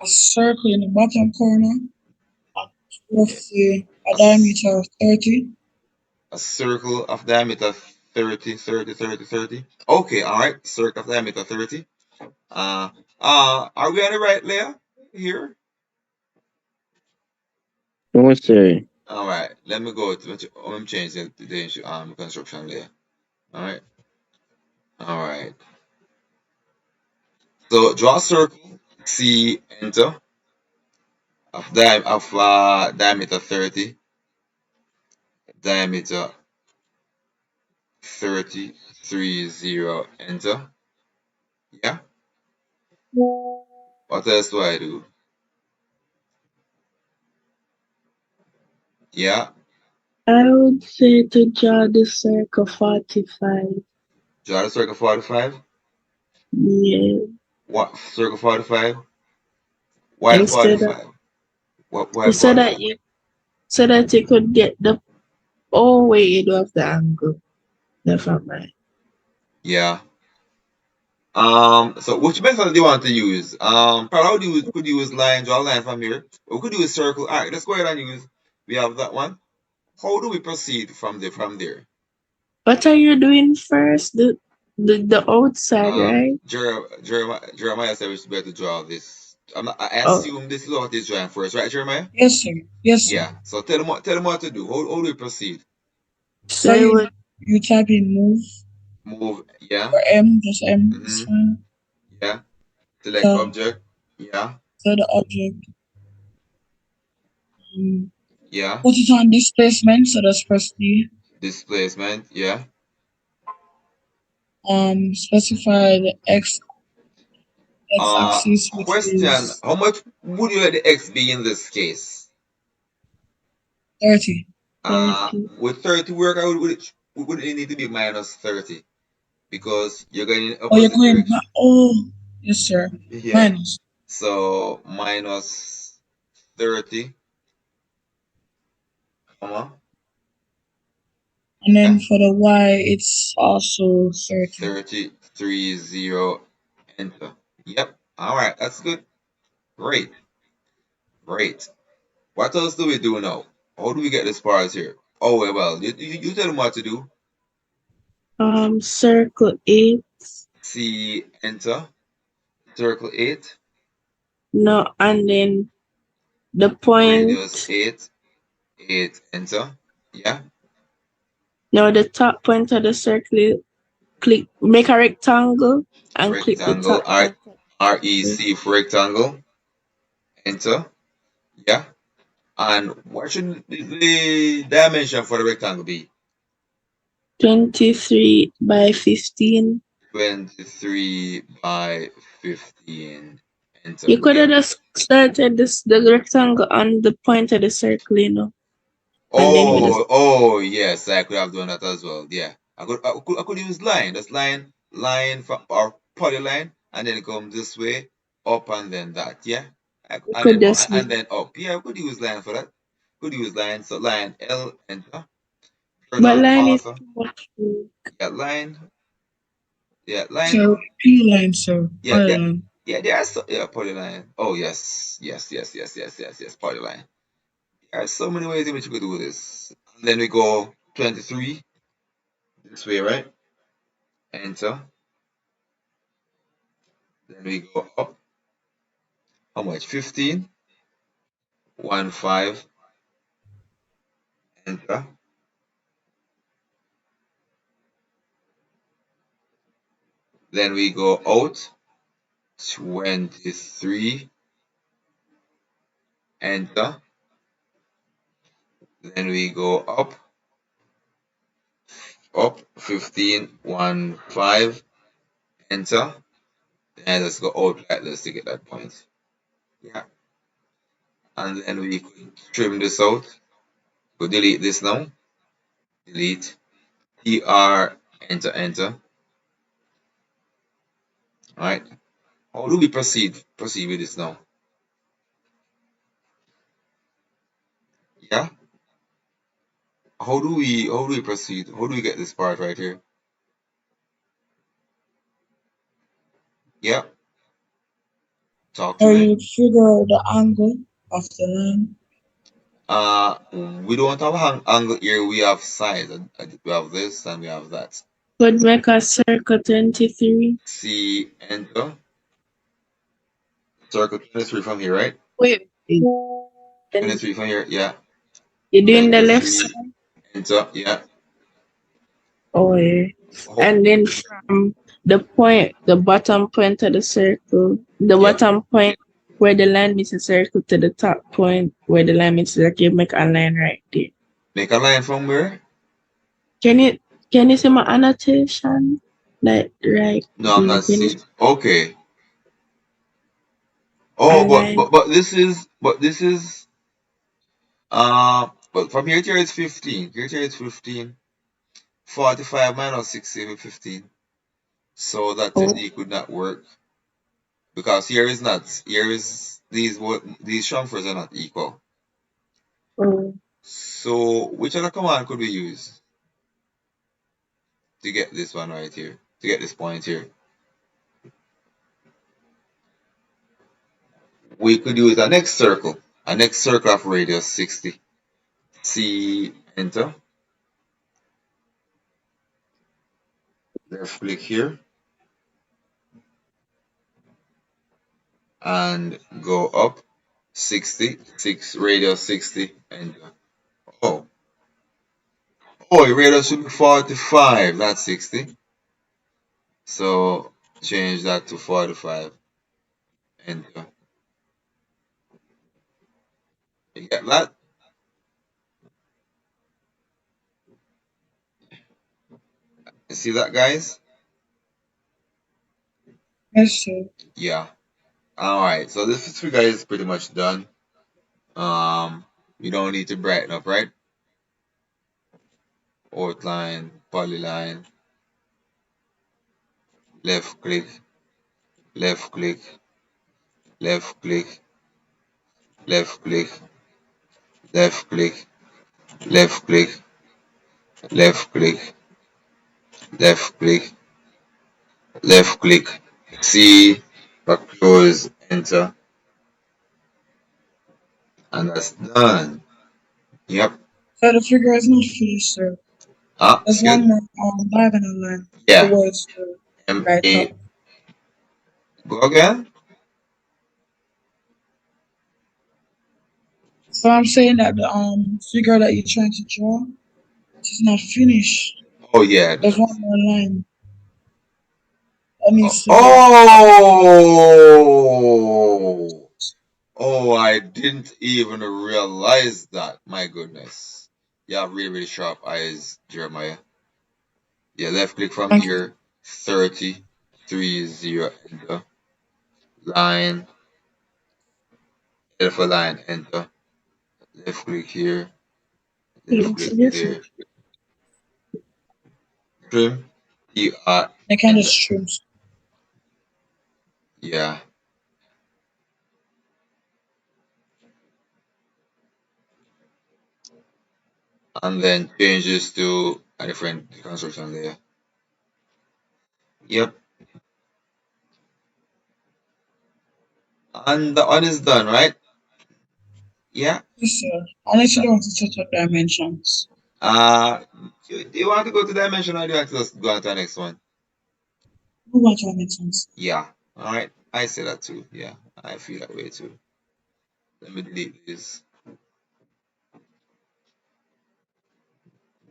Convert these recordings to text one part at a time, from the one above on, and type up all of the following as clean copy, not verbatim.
a circle in the bottom corner, roughly a diameter of 30. A circle of diameter 30, 30, 30, 30. Okay, all right. Circle of diameter 30. Are we on the right layer here? No, sir. All right. Let me go to let me change the construction layer. All right. All right. So draw a circle. C enter of diameter 30. Diameter 30 30 enter. Yeah. What else do I do? Yeah. I would say to draw the circle 45. Draw the circle 45. Yeah. What circle 45? Why Instead of 45? Why so 45? that you could get the whole way of the angle. Never mind. Yeah. So which method do you want to use? Probably could use line, draw a line from here. Or we could use circle. Alright, let's go ahead and use. We have that one. How do we proceed from there? What are you doing first? The outside, right? Jeremiah said we should be able to draw this. I Oh, assume this is what he's drawing first, right, Jeremiah? Yes, sir. Yes, sir. Yeah. So tell them what to do. How do we proceed? so So you you would you type in move Move, yeah. or M, just M is Mm-hmm. fine. Yeah. Select So object. Yeah. the object, um, Yeah. put it on displacement. So that's press D. Displacement. Yeah. Specify the x axis, which Question. is How much would you let the X be in this case? 30. 30. With 30 work, would it need to be minus 30? Because you're going in Oh, you're opposite going back. direction. Oh, yes, sir. Yeah. Minus. So minus 30, comma, And yeah, then for the Y, it's also 30. 30, 30, enter. Yep. All right. That's good. Great. Great. What else do we do now? How do we get this part here? Oh, well, you tell them what to do. Circle 8. See, enter. Circle 8. No, and then the point. Radius 8. 8, enter. Yeah. No, the top point of the circle. Click. Make a rectangle and click the Rectangle. top point. REC for rectangle. Enter. Yeah. And what should the dimension for the rectangle be? 23 by 15. 23 by 15. Enter. You could have Yep. just started the rectangle on the point of the circle, and then you just Oh, yes, I could have done that as well. Yeah. I could use line. That's line from or polyline, and then it comes this way, up and then that. Yeah. you And could then just and then up. Yeah, I could use line for that. Could use line. So line L enter. but Journal line is author. too much work. Yeah, line. Yeah, line. So P line, sir. Yeah, yeah, Polyline. yeah. There's yeah, polyline. Oh yes, yes, yes, yes, yes, yes, yes. Polyline. There are so many ways in which we could do this. And then we go 23 this way, right? Enter. Then we go up. How much? 15. 1, 5. Enter. Then we go out. 23. Enter. Then we go up. Up. 15. 1, 5. Enter. And let's go out like this to get that point. Yeah. And then we could trim this out. We'll delete this now. Delete. TR. Enter. Enter. Alright. How do we proceed? Proceed with this now. Yeah. How do we proceed? How do we get this part right here? Yeah. Talk to Or me. you figure the angle of the line. Uh, we don't have angle here. We have sides. We have this and we have that. Could make a circle 23. See, enter. Circle 23 from here, right? Wait. And 23 from here, yeah. you're doing the left 23, side? enter, yeah. Oh, yeah. Oh, And then from the point, the bottom point of the circle, the yep. bottom point where the line meets the circle to the top point where the line meets, like you make a line right there. Make a line from where? Can you can you see my annotation? Like right No, I'm there. not Can you seeing. see Okay. a Oh, line? this is but from here to here it's 15. Here to here it's 15. 45 minus 60 is 15. So that Oh, technique would not work because here is not. Here is these chamfers are not equal. oh. So which other command could we use to get this one right here? To get this point here? We could use a next circle of radius 60. See, enter, left click here, and go up 60, 6 radius 60, enter. Oh, oh, your radius should be 45, not 60. So change that to 45, enter. You get that? You see that, guys? Yes, sir. Yeah. All right. So this figure is pretty much done. You don't need to brighten up, right? Outline, polyline, left click, left click, left click, left click, left click, left click, left click, left click, left click. See, back close, enter, and that's done. Yep. So the figure is not finished, sir. Ah, There's excuse. one more diagonal line Yeah. towards the right MA. top. Go again. So I'm saying that the figure that you're trying to draw is not finished. Oh yeah. There's one more line that Oh. needs to be. Oh. Oh, I didn't even realize that. My goodness. You have really, really sharp eyes, Jeremiah. Yeah, left click from Thank you. here. 30, 30, enter. Line, alpha line, enter. Left click here. Left Yes, click yes. there. Trim. ER, They kind of enter. streams. Yeah. And then change this to a different construction layer. Yep. And that one is done, right? Yeah. Yes, sir. Unless you don't want to touch up dimensions. Uh, do you want to go to dimension or do you want to just go on to the next one? Move on to dimensions. Yeah. All right. I say that too. Yeah. I feel that way too. Let me delete this.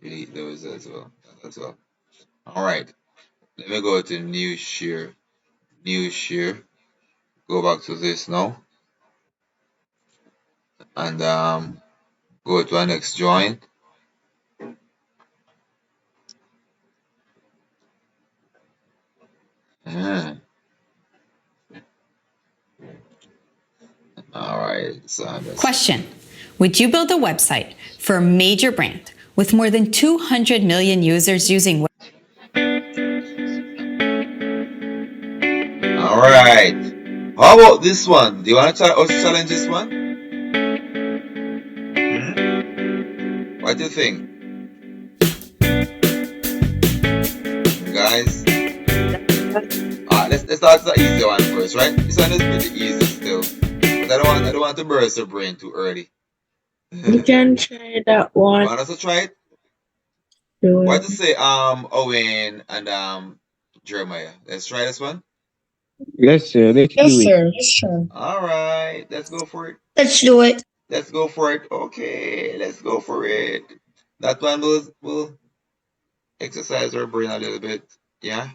Delete those as well. As well. All right. Let me go to new shear. New shear. Go back to this now. And go to our next join. Uh, all right. So Question: would you build a website for a major brand with more than 200 million users using? all right. How about this one? Do you want to try us challenge this one? What do you think, guys? let's start the easy one first, right? This one is pretty easy still, but I don't want to burst your brain too early. You can try that You one. want us to try it? Sure. What to say? Owen and Jeremiah. Let's try this one. Yes, sir. Let's Yes, do it. sir. Let's try. All right, let's go for it. Let's do it. Let's go for it. Okay, let's go for it. That one will exercise our brain a little bit. Yeah.